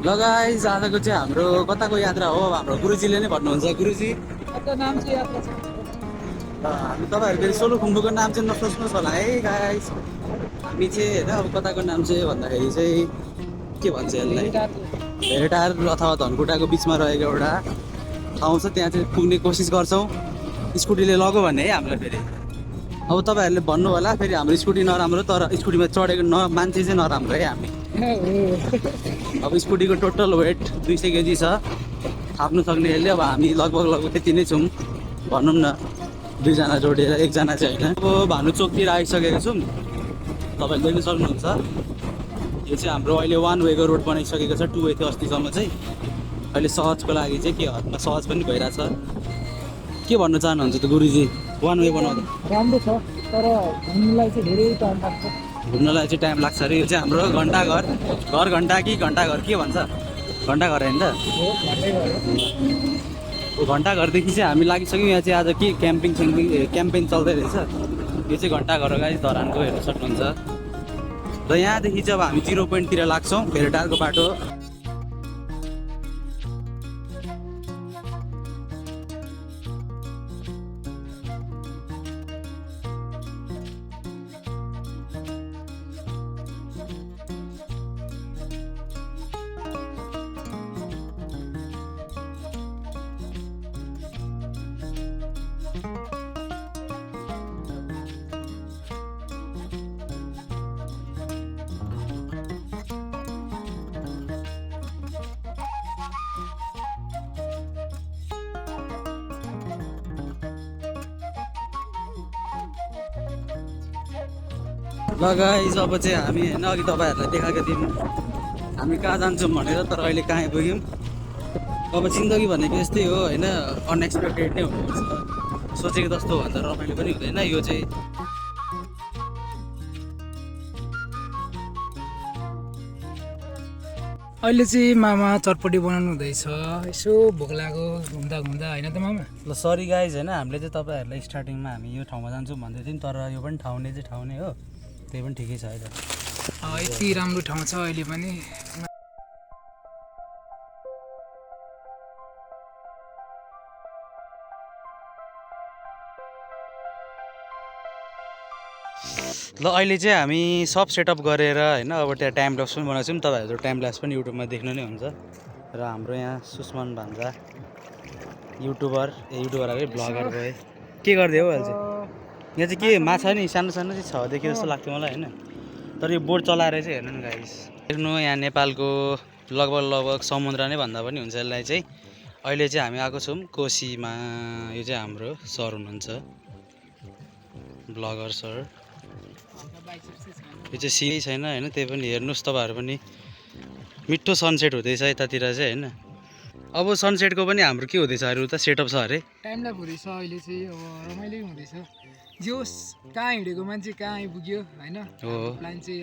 ल गाइस आजको चाहिँ हाम्रो कताको यात्रा हो हाम्रो गुरुजीले नै भन्नुहुन्छ गुरुजी नाम चाहिँ यात्रा छ हामी तपाईँहरू फेरि सोलुखुम्बुको नाम चाहिँ नसोच्नुहोस् होला है गाइस हामी चाहिँ होइन अब कताको नाम चाहिँ भन्दाखेरि चाहिँ के भन्छ यसलाई भेटार अथवा धनकुटाको बिचमा रहेको एउटा ठाउँ छ त्यहाँ चाहिँ पुग्ने कोसिस गर्छौँ स्कुटीले लग्यो भने है हामीलाई फेरि अब तपाईँहरूले भन्नु होला फेरि हाम्रो स्कुटी नराम्रो तर स्कुटीमा चढेको मान्छे चाहिँ नराम्रो है हामी अब स्कुटीको टोटल वेट 200 केजी छ थाप्नु सक्ने यसले अब हामी लगभग त्यति नै छौँ भनौँ न दुईजना जोडेर एकजना चाहिँ होइन अब भानुचोकतिर आइसकेको छौँ तपाईँले देख्न सक्नुहुन्छ यो चाहिँ हाम्रो अहिले वान वेको रोड बनाइसकेको छ 2 वे थियो अस्तिसम्म चाहिँ अहिले सहजको लागि चाहिँ के हदमा सहज पनि भइरहेछ के भन्न चाहनुहुन्छ त गुरुजी वान वे बनाउँदा राम्रो छ तर घुम्नलाई चाहिँ धेरै टाइम लाग्छ घुम्नलाई चाहिँ टाइम लाग्छ अरे यो चाहिँ हाम्रो घर घन्टा कि घन्टाघर के भन्छ घन्टाघर होइन त घन्टाघरदेखि चाहिँ हामी लागिसक्यौँ यहाँ चाहिँ आज के क्याम्पेन चल्दै रहेछ यो चाहिँ घन्टाघर गाडी धरानको हेर्न सक्नुहुन्छ र यहाँदेखि चाहिँ अब हामी 0 पोइन्टतिर लाग्छौँ भेरटारको बाटो ल गाइस अब चाहिँ हामी होइन अघि तपाईँहरूलाई देखाएको थियौँ हामी कहाँ जान्छौँ भनेर तर अहिले कहाँ आइपुग्यौँ अब जिन्दगी भनेको यस्तै हो होइन अनएक्सपेक्टेड नै हुनुपर्छ सोचेको जस्तो भन्दा रमाइलो पनि हुँदैन यो चाहिँ अहिले चाहिँ मामा चटपटी बनाउनु हुँदैछ यसो भोक लाग्यो घुम्दा घुम्दा होइन त मामा ल सरी गाइज होइन हामीले चाहिँ तपाईँहरूलाई स्टार्टिङमा हामी यो ठाउँमा जान्छौँ भन्दै थियौँ तर यो पनि ठाउँ नै हो त्यही पनि ठिकै छ अहिले यति राम्रो ठाउँ छ अहिले पनि ल अहिले चाहिँ हामी सब सेटअप गरेर होइन अब त्यहाँ टाइम ल्याप्स पनि बनाउँछौँ तपाईँहरू टाइम ल्याप्स पनि युट्युबमा देख्नु नै हुन्छ र हाम्रो यहाँ सुषमान भान्जा युट्युबर अरे ब्लगर भयो के गरिदियो हौ अहिले चाहिँ यहाँ चाहिँ के माछा नि सानो सानो चाहिँ छ देखि जस्तो लाग्थ्यो मलाई होइन तर यो बोट चलाएर चाहिँ हेर्नु न गाइस हेर्नु यहाँ नेपालको लगभग समुद्र नै भन्दा पनि हुन्छ यसलाई चाहिँ अहिले चाहिँ हामी आएको छौँ कोसीमा यो चाहिँ हाम्रो सर हुनुहुन्छ ब्लगर सर यो चाहिँ सिनै छैन होइन त्यही पनि हेर्नुहोस् तपाईँहरू पनि मिठो सनसेट हुँदैछ यतातिर चाहिँ होइन अब सनसेटको पनि हाम्रो के हुँदैछ अरे उता सेटअप छ अरे टाइम ल्याप हुँदैछ अहिले चाहिँ अब रमाइलो हुँदैछ जोस् कहाँ हिँडेको मान्छे कहाँ आइपुग्यो होइन हो प्लान चाहिँ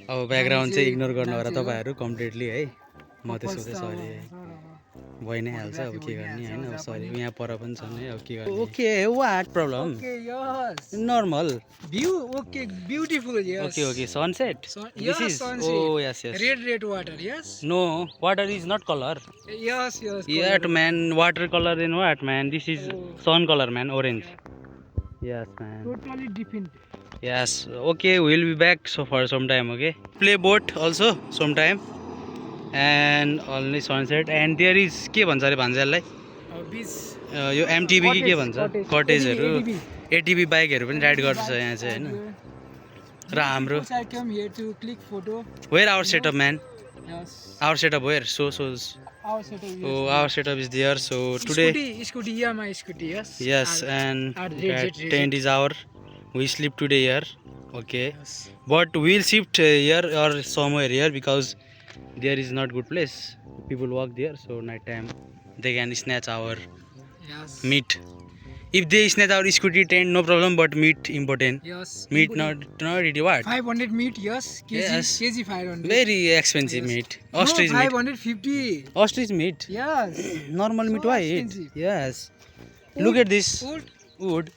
अब ब्याकग्राउन्ड चाहिँ इग्नोर गर्नु होला तपाईँहरू कम्प्लिटली है म त्यसको चाहिँ सरी भइ नै हाल्छ अब के गर्ने होइन अब सरी यहाँ पर पनि छन् है अब के गर्ने okay what problem normal view okay beautiful yes okay sunset this is oh yes red water yes no water is not colour yes that man water colour in what man this is sun colour man orange yes man totally different yes okay we'll be back so for some time okay play boat also sometime and only sunset and there is के भन्छ अरे भान्जालाई यो एमटिबी के भन्छ कटेजहरू एटिबी बाइकहरू पनि ride गर्छ यहाँ चाहिँ होइन र हाम्रो where our setup man our setup where shows our setup is there so today scooty yeah my scooty yes and tent is our we sleep today here okay but we'll shift here or somewhere here because there is not good place people walk there so night time they can snatch our meat if they snatch our scooty tent no problem but meat important meat not really what 500 meat kg 500 very expensive meat ostrich meat 550 ostrich meat yes normal meat why it yes look at this wood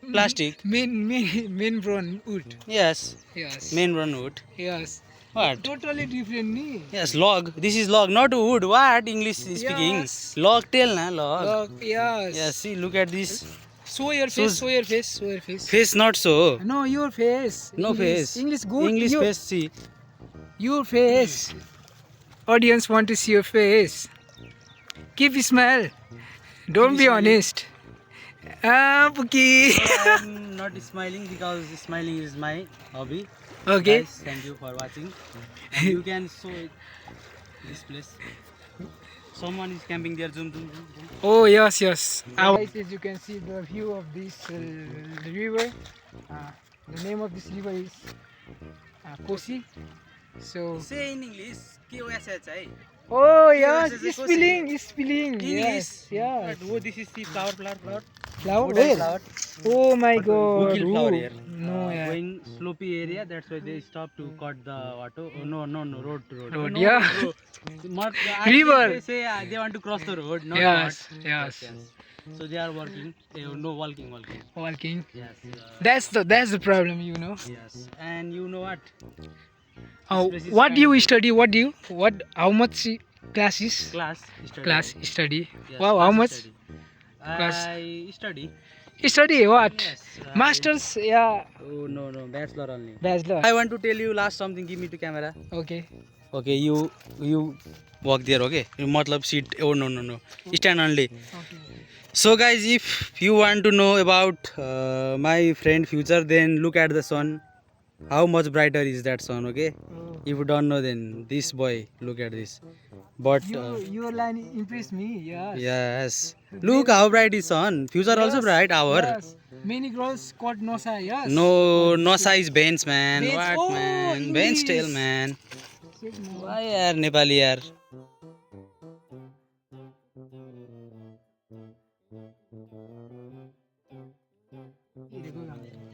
plastic main brown wood yes yes main brown wood yes What? Totally different, ni. Yes, log. This is log, not wood. What English is speaking? Yes. Log tail, na log. Yes. Yes, see, look at this. Show your Shoes. face. Show your face. Show your face. Face not so. No, your face. No English. face. English good. English your, face, see. Your face. Audience want to see your face. Keep smile. Don't be honest. Ah, Puki. I am not smiling because smiling is my hobby. Okay. Guys, thank you for watching. And you can show it, this place. Someone is camping there. Zoom, zoom, zoom, zoom. Oh yes, yes. Guys, as you can see the view of this river. The name of this river is Kosi. So. Say in English. KOSH. Oh yes, Kosi. it's spilling. It's spilling. English. Yes. Yes. But, oh, this is the flower. Flower. Wooden Where? flower. Oh my But God. who kill flower Oh, here? no, yeah. Going slopey area, that's why they stop to cut the water. Oh, no, road to road. Road, No, yeah. River. They say they want to cross the road, not Yes, what. yes. So they are working. No, walking. Walking. Yes. That's the problem, you know. Yes. And you know what? Oh, place is what kind do you of- study? What? How much class is? Class study. Yes, Wow, class how much? study. Class. I study. Study what? Yes. Masters, yeah. Oh no, bachelor only. Bachelor. I want to tell you last something. Give me to camera. Okay. Okay, you walk there. Okay, matlab seat. Oh no. Stand only. Okay. So guys, if you want to know about my friend future, then look at the sun. How much brighter is that sun? Okay. Oh. If you don't know, then this boy, look at this. But Your line impressed me. Yes. yes, look how bright is sun. Future also Yes, bright. Our Yes. Many girls called Nosa. Yes. no size Benz man. Benz. What Oh, man? Benz tail English. man. Shit, no. Why yaar Nepali yaar?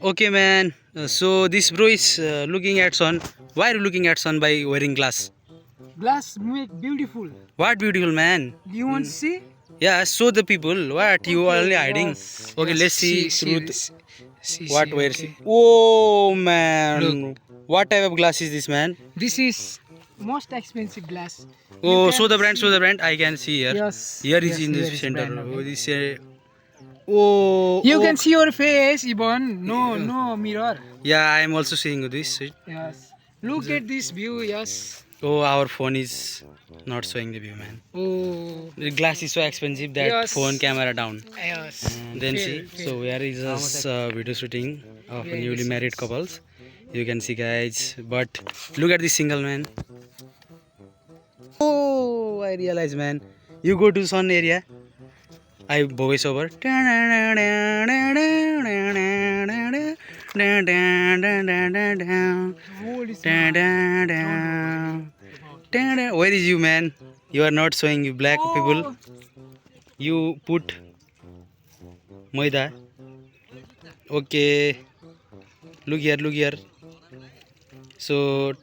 Okay man. So this bro is looking at sun. Why are you looking at sun by wearing glass? Glass make beautiful. What beautiful man. Do you want to see? Yeah, show the people what you are only hiding. Yes, Okay, yes, let's see through see, what see, where okay. see. Oh man, Look. what type of glass is this man? This is most expensive glass. Oh, You show the can brand. I can see here. Yes. Here is yes, in here this is center. brand, okay. Oh, this. Oh. You oh. can see your face, Ibon. No mirror. Yeah, I am also seeing this. Yes. Look at this view. Yes. Oh, our phone is not showing the view, man. Oh. The glass is so expensive that Yes. phone camera down. Yes. Then Fail, see, fail. so where is this video shooting of Yeah, newly this married is- couples? You can see guys, but look at this single man. Oh, I realize man, you go to sun area. I voice over. Hold is Where is you man? You are not showing you black people. You put Maida. Okay. Look here. So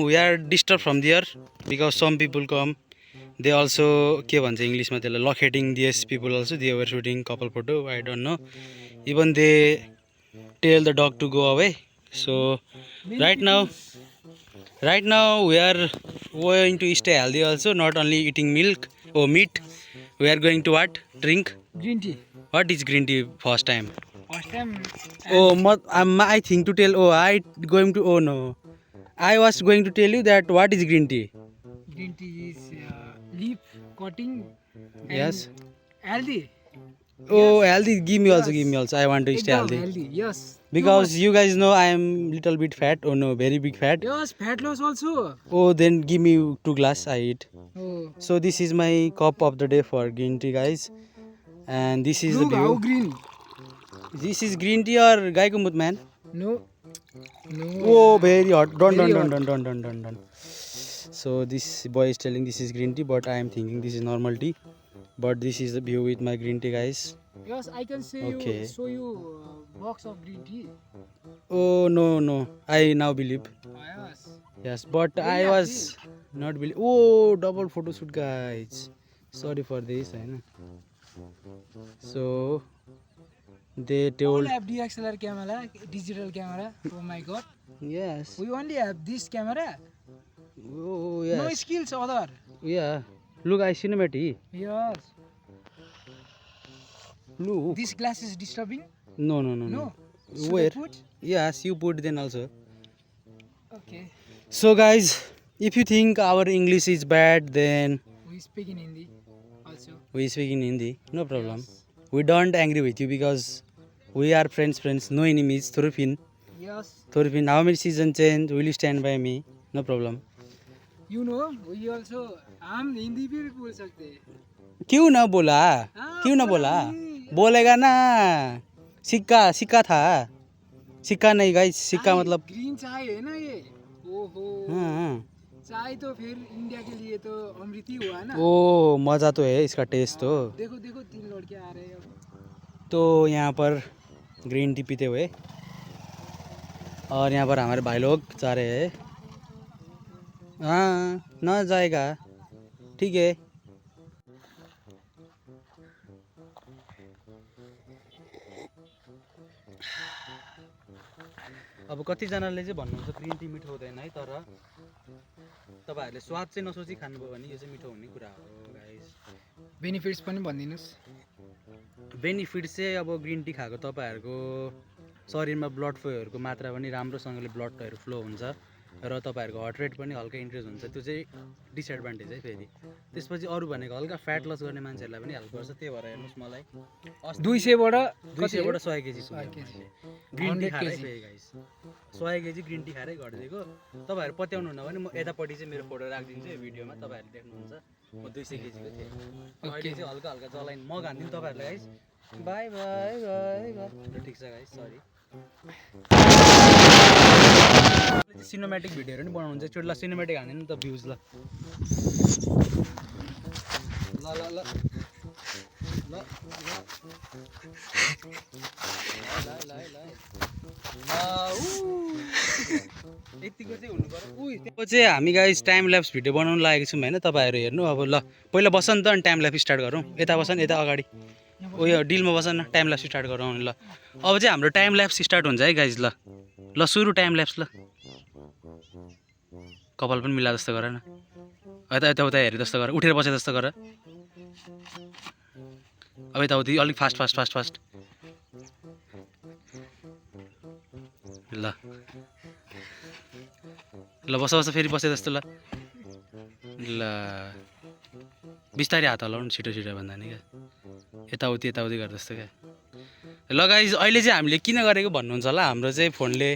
we are disturbed from there because some people come. They also के भन्छ इङ्ग्लिसमा त्यसलाई locating these people also. They were shooting couple photo. I don't know. Even they tell the dog to go away. So right now we are going to stay healthy also, not only eating milk or meat. We are going to what? Drink. green tea. What is green tea first time? First time. Oh, I think to tell. Oh, I going to. Oh no, I was going to tell you that what is green tea. Green tea is leaf cutting. And Yes. Healthy. Oh, healthy. Give me also. Yes. I want to stay Ekdam healthy. Yes. Because you guys know I am little bit fat. Oh no, very big fat. Yes, fat loss also. Oh, then give me 2 glass. I eat. Oh. So this is my cup of the day for green tea, guys. And this is Look the how view. green. This is green tea or Gaikumut man? No. No. Oh, very hot. Done. Very hot. Done. So this boy is telling this is green tea, but I am thinking this is normal tea. But this is the view with my green tea, guys. Yes, I can Okay. show you box of green tea. Oh no, I now believe. Yes. Yes, but Very I was not believe. Oh, double photo shoot, guys. sorry for this हैन. So they All told have DSLR camera, digital camera. Oh my god. yes. We only have this camera. Oh No yes. skills other. Yeah. Look, I cinematic. Yes. Look. This glass is disturbing. No, no, no, No. no. Should I Where? put? Yes, you put then also. Okay. So guys, if you think our English is bad, then We speak in Hindi also. we speak in Hindi. No problem. We don't angry with you because we are friends, no enemies. Thorfin, Yes. Thorfin, how many season change? Will you stand by me? No problem. You know, we also. हम हिंदी भी बोल सकते हैं. क्यों ना बोला? क्यों ना बोला? बोलेगा ना. सिक्का था. सिक्का नहीं गाइस, सिक्का मतलब ग्रीन चाय है ना ये. ओहो. हाँ. चाय तो फिर इंडिया के लिए तो अमृत ही हुआ ना. ओ मज़ा तो है इसका टेस्ट तो. देखो देखो 3 लड़के आ रहे हैं अब. तो यहाँ पर ग्रीन टी पीते हुए और यहाँ पर हमारे भाई लोग जा रहे हैं. हाँ ना जाएगा ठीक है. अब कतिजनाले चाहिँ भन्नुहुन्छ ग्रिन टी मिठो हुँदैन है, तर तपाईँहरूले स्वाद चाहिँ नसोची खानुभयो भने यो चाहिँ मिठो हुने कुरा हो गाइस. बेनिफिट्स पनि भनिदिनुहोस्. बेनिफिट चाहिँ अब ग्रिन टी खाएको तपाईँहरूको शरीरमा ब्लड फ्लोहरूको मात्रा पनि राम्रोसँगले ब्लडहरू फ्लो हुन्छ र तपाईँहरूको हार्ट रेट पनि हल्का इन्क्रिज हुन्छ. त्यो चाहिँ डिसएडभान्टेज है. फेरि त्यसपछि अरू भनेको हल्का फ्याट लस गर्ने मान्छेहरूलाई पनि हेल्प गर्छ. त्यही भएर हेर्नुहोस् मलाई 200बाट 200बाट 100 केजी 100 केजी. ग्रिन टी 100 खाएरै KG. Guys. 100 KG green tea खाएरै घटिदिएको. तपाईँहरू पत्याउनु हुन्न भने म यतापट्टि चाहिँ मेरो फोटो राखिदिन्छु यो भिडियोमा, तपाईँहरूले देख्नुहुन्छ. म 200 केजीको थिएँ. अहिले चाहिँ हल्का हल्का जलाइन म घानिदिनु तपाईँहरूलाई guys. By by by by. ठिक छ गाइस, सरी. सिनेमेटिक भिडियोहरू नि बनाउनुहुन्छ एकचोटि. ल सिनेमेटिक हान्दिनु नि त भ्युज. ल ल ल ल ल यतिको चाहिँ हुनु पर्यो. त्यो चाहिँ हामी गाइस टाइम ल्याप्स भिडियो बनाउनु लागेको छौँ होइन. तपाईँहरू हेर्नु. अब ल पहिला बस नि त अनि टाइम ल्याप्स स्टार्ट गरौँ. यता बस नि, यता अगाडि उयो डिलमा बस न. टाइम ल्याप्स स्टार्ट गरौँ नि. ल अब चाहिँ हाम्रो टाइम ल्याप्स स्टार्ट हुन्छ है गाइस. ल ल सुरु टाइम ल्याप्स. ल कपाल पनि मिला जस्तो गर न. यता यताउता हेरे जस्तो गर. उठेर बसे जस्तो गर. अब यताउति अलिक फास्ट फास्ट फास्ट फास्ट. ल ल बस बस फेरि बसे जस्तो. ल ल बिस्तारै हात हलाउनु छिटो छिटो भन्दा नि क्या. यताउति यताउति गरे जस्तो क्या. ल गाइस अहिले चाहिँ हामीले किन गरेको भन्नुहुन्छ होला. हाम्रो चाहिँ फोनले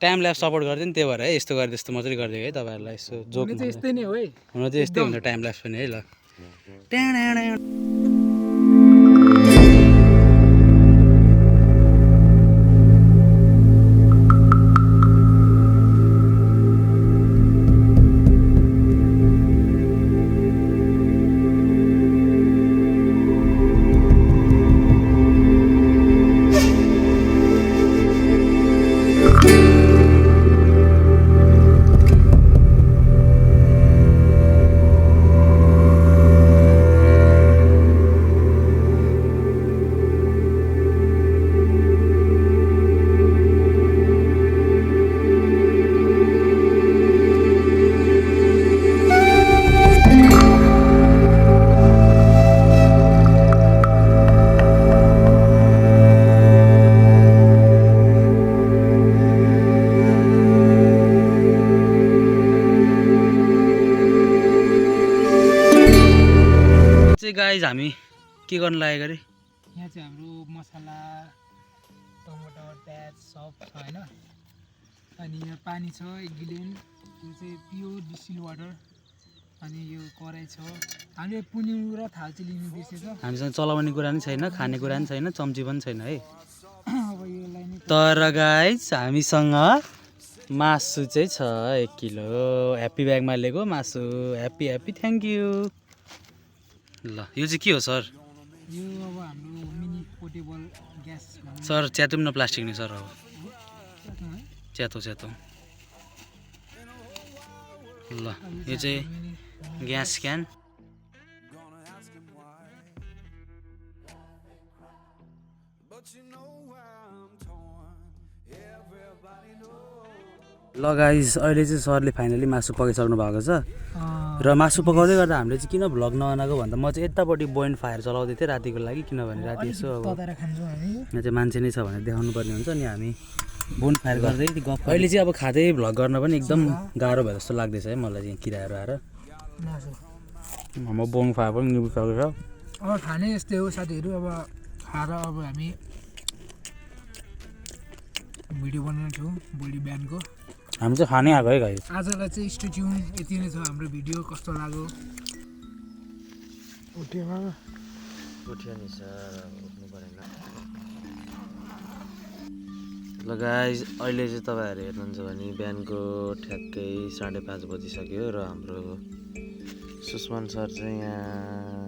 टाइम ल्याप्स सपोर्ट गर्दैन, त्यही भएर है यस्तो गरे जस्तो मजाले गरिदिएको है तपाईँहरूलाई. यसो जोक हुन चाहिँ यस्तै नै हो है. हुन चाहिँ यस्तै हुन्छ टाइम ल्याप्स पनि है. ल गाइज हामी के गर्न लागेको अरे. यहाँ चाहिँ हाम्रो मसला टमाटर प्याज सब छ होइन. अनि यहाँ पानी छ 1 गिलेन. यो चाहिँ प्योर डिस्टिल वाटर. अनि यो कराई छ. हामीले पुनिउ र थाल्ची लिनु बिर्सेछ. हामीसँग चलाउने कुरा पनि छैन, खाने कुरा पनि छैन, चम्ची पनि छैन है. अब योलाई नै तर गाइज हामीसँग मासु चाहिँ छ 1 किलो. ह्याप्पी ब्यागमा लिएको मासु. Happy happy thank you. ल यो चाहिँ के हो सर? यो अब हाम्रो मिनी पोर्टेबल ग्यास भन्ने. सर च्यातौँ न प्लास्टिक नि सर. अब च्यातो च्यातो. ल यो चाहिँ ग्यास क्यान. ल गाइस अहिले चाहिँ सरले फाइनली मासु पकाइसक्नु भएको छ र मासु पकाउँदै गर्दा हामीले चाहिँ किन भ्लग नबनाएको भन्दा म चाहिँ यतापट्टि बोन फायर चलाउँदै थिएँ रातिको लागि किनभने राति यसो अब तताएर खान्छौँ हामी यहाँ चाहिँ मान्छे नै छ भनेर देखाउनु पर्ने हुन्छ अनि हामी बोन फायर गर्दै गफ अहिले चाहिँ अब खाँदै भ्लग गर्न पनि एकदम गाह्रो भयो जस्तो लाग्दैछ है मलाई चाहिँ किराहरू आएर मासु हाम्रो बोन फायर पनि निभिसकेको छ अब खाने यस्तै हो साथीहरू अब खाएर अब हामी भिडियो बनाउँछौँ भोलि बिहानको हामी चाहिँ खानै आएको है गाइस आजलाई चाहिँ स्टे ट्युन यति नै छ हाम्रो भिडियो कस्तो लाग्यो उठ्यो मामा उठ्यो नि सर उठ्नु परेन ल गाइस अहिले चाहिँ तपाईँहरू हेर्नुहुन्छ भने बिहानको ठ्याक्कै 5:30 बजिसक्यो र हाम्रो सुष्मान सर चाहिँ यहाँ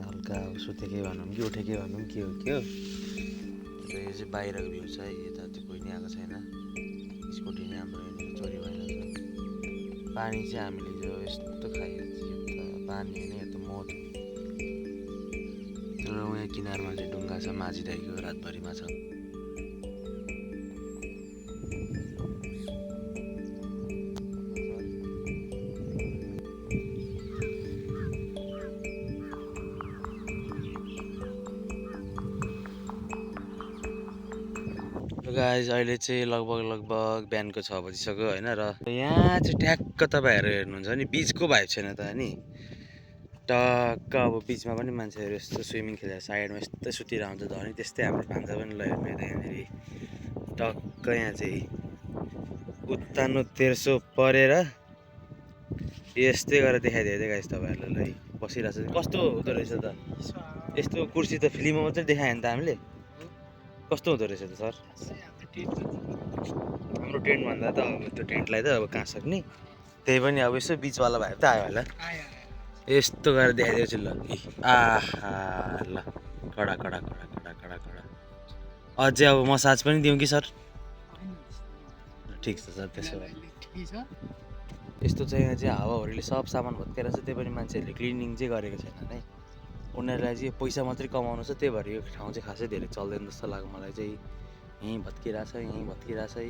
हल्का सुतेकै भनौँ कि उठेकै भनौँ के हो र यो चाहिँ बाहिरको भ्यू छ है यता त्यो कोही नि आएको छैन स्कुटी नै हाम्रो यहाँनिर चोरी भइरहेको छ पानी चाहिँ हामीले जो यस्तो खायो पानी होइन यो त मद तर यहाँ किनारमा चाहिँ ढुङ्गा छ माझिरहेको रातभरिमा छ गाइस अहिले चाहिँ लगभग बिहानको 6 बजिसक्यो होइन र यहाँ चाहिँ ठ्याक्क तपाईँहरू हेर्नुहुन्छ नि बिचको भाइब छैन त नि टक्क अब बिचमा पनि मान्छेहरू यस्तो स्विमिङ खेलेर साइडमा यस्तै सुतिरहेको हुन्छ धनी त्यस्तै हाम्रो भान्जा पनि ल हेर्नु यता यहाँनिर टक्क यहाँ चाहिँ उत्तानो तेर्सो परेर यस्तै गरेर देखाइदिएको थियो गाइस तपाईँहरूलाई ल बसिरहेको छ कस्तो हुँदो रहेछ त यस्तो कुर्सी त फिल्ममा मात्रै देखायो नि त हामीले कस्तो हुँदो रहेछ त सर हाम्रो टेन्टभन्दा त अब त्यो टेन्टलाई त अब कहाँ सक्ने त्यही पनि अब यसो बिचवाला भए त आयो होला यस्तो गरेर देखाइदिएको छु ल आहा ल कडा कडा कडा कडा कडा कडा अझै अब मसाज पनि दिउँ कि सर ठिक छ सर त्यसो भए यस्तो चाहिँ यहाँ चाहिँ हावाहुरीले सब सामान भत्केर छ त्यही पनि मान्छेहरूले क्लिनिङ चाहिँ गरेको छैन है उनीहरूलाई चाहिँ पैसा मात्रै कमाउनु छ त्यही भएर यो ठाउँ चाहिँ खासै धेरै चल्दैन जस्तो लाग्यो मलाई चाहिँ यहीँ भत्किरहेछ है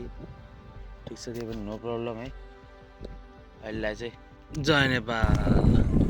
ठिक छ त्यो पनि नो प्रब्लम है अहिलेलाई चाहिँ जय नेपाल।